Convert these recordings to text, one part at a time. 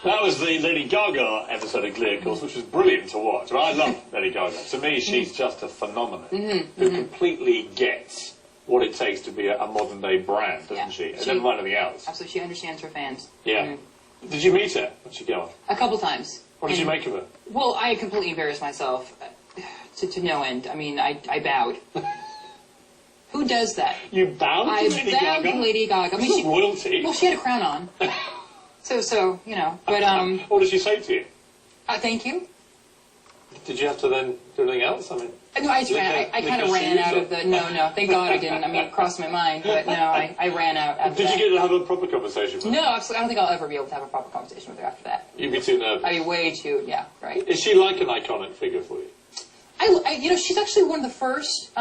That was the Lady Gaga episode of Glee, of course, which was brilliant to watch. I love Lady Gaga. To me, she's just a phenomenon who completely gets what it takes to be a modern-day brand, doesn't she? And never mind anything else. Absolutely. She understands her fans. Yeah. Did you meet her? Where'd she go? A couple times. What did you make of her? Well, I completely embarrassed myself to no end. I mean, I bowed. Who does that? You bowed to Lady Gaga? I bowed to Lady Gaga. I mean, she's royalty. Well, she had a crown on. So, you know, but, what did she say to you? Thank you. Did you have to then do anything else? I mean... No, I kind of ran out of the... No, thank God I didn't. I mean, it crossed my mind, but no, I ran out after Did you get to have a proper conversation with her? No, absolutely. I don't think I'll ever be able to have a proper conversation with her after that. You'd be too nervous. I'd be way too... Yeah, right. Is she like an iconic figure for you? You know, she's actually one of the first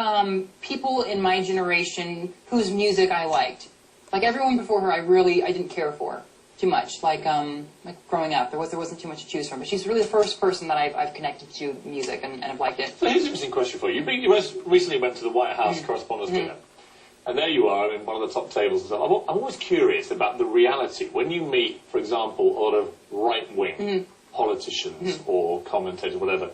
people in my generation whose music I liked. Like, everyone before her, I didn't care for too much. Like growing up, there wasn't too much to choose from. But she's really the first person that I've connected to music and have liked it. So here's an interesting question for you. You recently went to the White House Correspondents' Dinner. And there you are in one of the top tables and stuff. I'm always curious about the reality. When you meet, for example, a lot of right-wing politicians or commentators, whatever,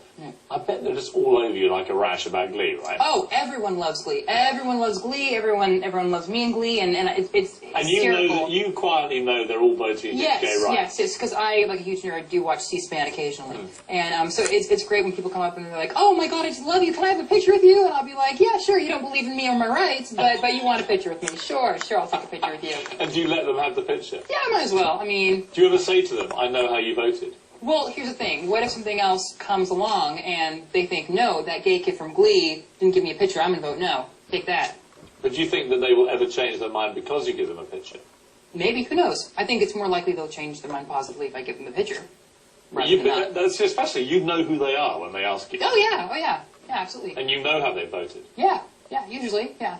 I bet they're just all over you like a rash about Glee, right? Oh, everyone loves Glee. Everyone loves Glee. Everyone loves me and Glee, and it's and you hysterical. know that you quietly know they're all voting against gay rights. Yes, because I, like a huge nerd, do watch C-SPAN occasionally, and so it's great when people come up and they're like, "Oh my God, I just love you. Can I have a picture with you?" And I'll be like, "Yeah, sure. You don't believe in me or my rights, but you want a picture with me? Sure, I'll take a picture with you." And do you let them have the picture? Yeah, I might as well. I mean, do you ever say to them, "I know how you voted"? Well, here's the thing. What if something else comes along and they think, no, that gay kid from Glee didn't give me a picture, I'm going to vote no. Take that. But do you think that they will ever change their mind because you give them a picture? Maybe. Who knows? I think it's more likely they'll change their mind positively if I give them a picture. That's especially, you know who they are when they ask you. Oh, yeah. Yeah, absolutely. And you know how they voted. Yeah, usually, yeah.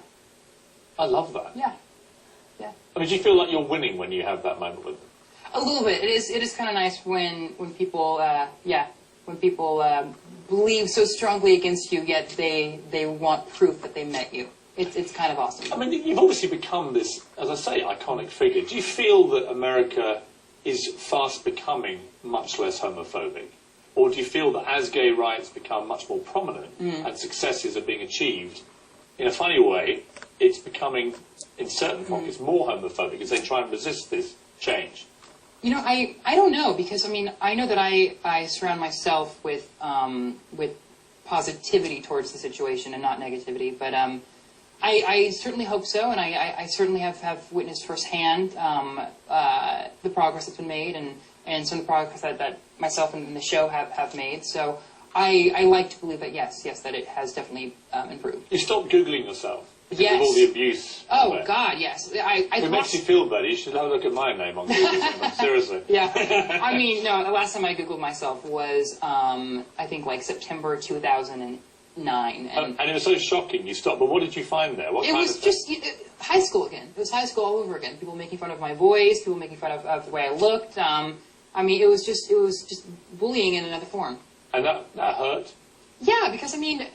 I love that. Yeah. I mean, do you feel like you're winning when you have that moment with them? A little bit. It is kind of nice when people believe so strongly against you, yet they want proof that they met you. It's kind of awesome. I mean, you've obviously become this, as I say, iconic figure. Do you feel that America is fast becoming much less homophobic? Or do you feel that as gay rights become much more prominent and successes are being achieved, in a funny way, it's becoming, in certain pockets, more homophobic as they try and resist this change? You know, I don't know, because, I mean, I know that I surround myself with positivity towards the situation and not negativity, but I certainly hope so, and I certainly have witnessed firsthand the progress that's been made and some of the progress that myself and the show have made, so I like to believe that, yes, that it has definitely improved. You stopped Googling yourself? Yes. With all the abuse. Oh, God, yes. It makes you feel better. You should have a look at my name on Google. Seriously. Yeah. I mean, no, the last time I Googled myself was, I think, like September 2009. And it was so shocking you stopped. But what did you find there? What it kind was of just high school again. It was high school all over again. People making fun of my voice, people making fun of the way I looked. I mean, it was just bullying in another form. And that hurt? Yeah, because, I mean...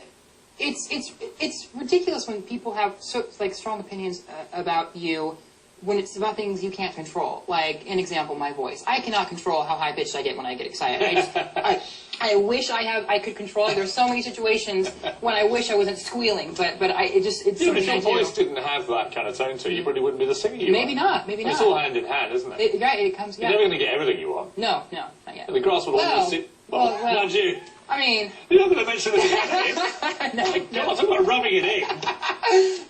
It's ridiculous when people have strong opinions about you when it's about things you can't control. Like, an example, my voice. I cannot control how high pitched I get when I get excited. I wish I could control it. There's so many situations when I wish I wasn't squealing, but it's if your voice didn't have that kind of tone to it, you probably wouldn't be the singer you are. Maybe not. It's all hand in hand, isn't it? It comes. You're never going to get everything you want. No, not yet. And the grass will always sit. Well, not you. I mean... You're not going to mention this again. No. Come on, talk about rubbing it in.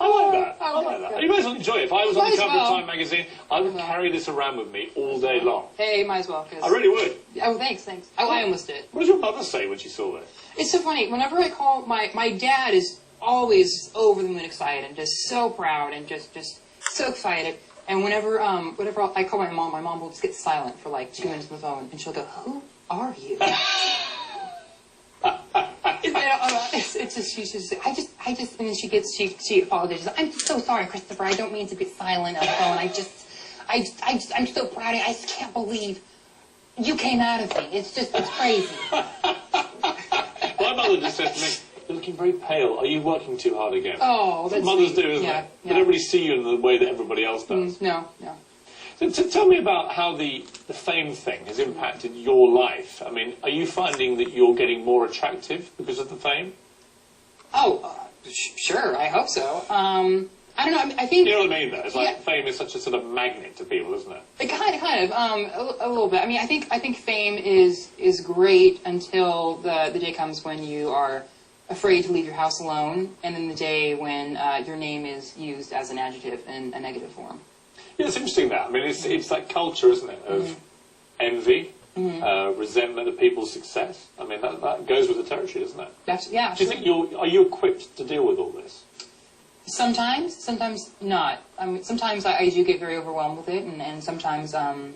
I like that. You might as well enjoy it. If I was on the cover of Time magazine, I would carry this around with me all day long. Hey, might as well. I really would. Oh, thanks. Oh, I almost did. What did your mother say when she saw it? It's so funny. Whenever I call... My dad is always over the moon excited and just so proud and just so excited. And whenever I call my mom will just get silent for like 2 minutes on the phone, and she'll go, "Who are you?" It's just, she's just, and then she apologizes. "I'm so sorry, Christopher. I don't mean to be silent on the phone. I'm so proud. I just can't believe you came out of me. It's crazy." My mother just said to me, "You're looking very pale. Are you working too hard again?" Oh, that's what mothers sweet. do, isn't Yeah, it? They don't really see you in the way that everybody else does. No. So tell me about how the fame thing has impacted your life. I mean, are you finding that you're getting more attractive because of the fame? Oh, sure. I hope so. I don't know. I think you know what I mean. Though it's like fame is such a sort of magnet to people, isn't it? It kind of, a little bit. I mean, I think fame is great until the day comes when you are afraid to leave your house alone, and then the day when your name is used as an adjective in a negative form. Yeah, it's interesting that. I mean, it's that culture, isn't it, of envy, resentment of people's success. I mean, that goes with the territory, doesn't it? Yeah. Do you think are you equipped to deal with all this? Sometimes not. I mean, sometimes I do get very overwhelmed with it, and sometimes I'm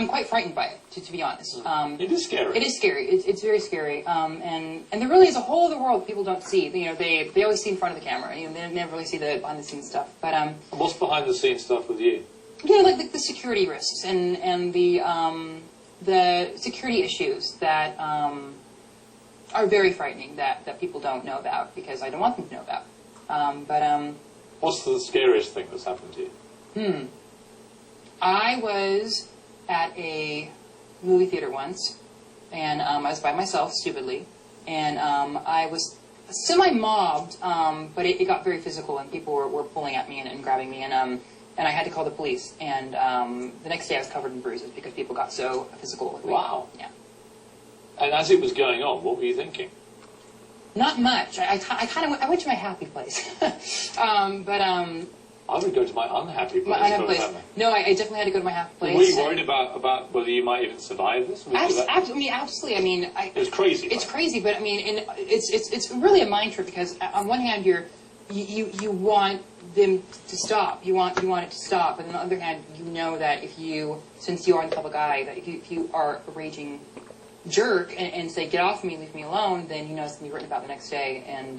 quite frightened by it, to be honest. It is scary. It is scary. It's very scary. And there really is a whole other world people don't see. You know, they always see in front of the camera. You know, they never really see the behind the scenes stuff. But what's behind the scenes stuff with you? You know, like the security risks and the security issues that are very frightening that people don't know about because I don't want them to know about. What's the scariest thing that's happened to you? I was at a movie theater once, and I was by myself, stupidly, and I was semi-mobbed, but it got very physical, and people were pulling at me and grabbing me, and I had to call the police, and the next day I was covered in bruises because people got so physical with me. Wow. Yeah. And as it was going on, what were you thinking? Not much. I kind of went to my happy place, I would go to my unhappy place. My unhappy place. No, I definitely had to go to my happy place. Were you worried about whether you might even survive this? Absolutely. I mean, it was crazy. It's crazy, but I mean, it's really a mind trip because on one hand you want them to stop. You want it to stop, but on the other hand, you know that since you are in the public eye, that if you are a raging jerk and say get off me, leave me alone, then you know it's gonna be written about the next day, and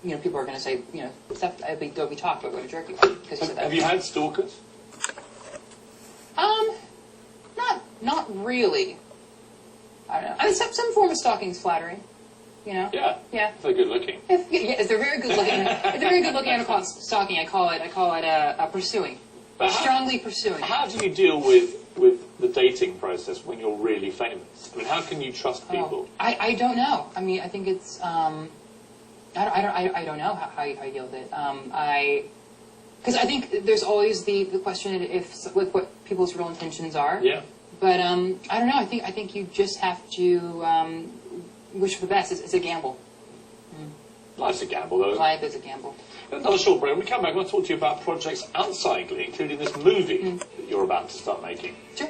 you know people are gonna say stuff. They'll be talked about what a jerk you are because you said that. Have you had stalkers? Not really. I don't know. I mean, some form of stalking is flattering. You know. Yeah. Yeah. If they're good looking. If they're very good looking. If they're very good looking, I don't call it stalking. I call it pursuing. Strongly pursuing. How do you deal with the dating process when you're really famous? I mean, how can you trust people? I don't know. I mean, I think it's I don't know how you deal with it. Because I think there's always the question with what people's real intentions are. Yeah. But I don't know. I think you just have to wish for the best. It's a gamble. Life's a gamble, though. Life is a gamble. Another short break. When we come back, I want to talk to you about projects outside Glee, including this movie that you're about to start making. Sure.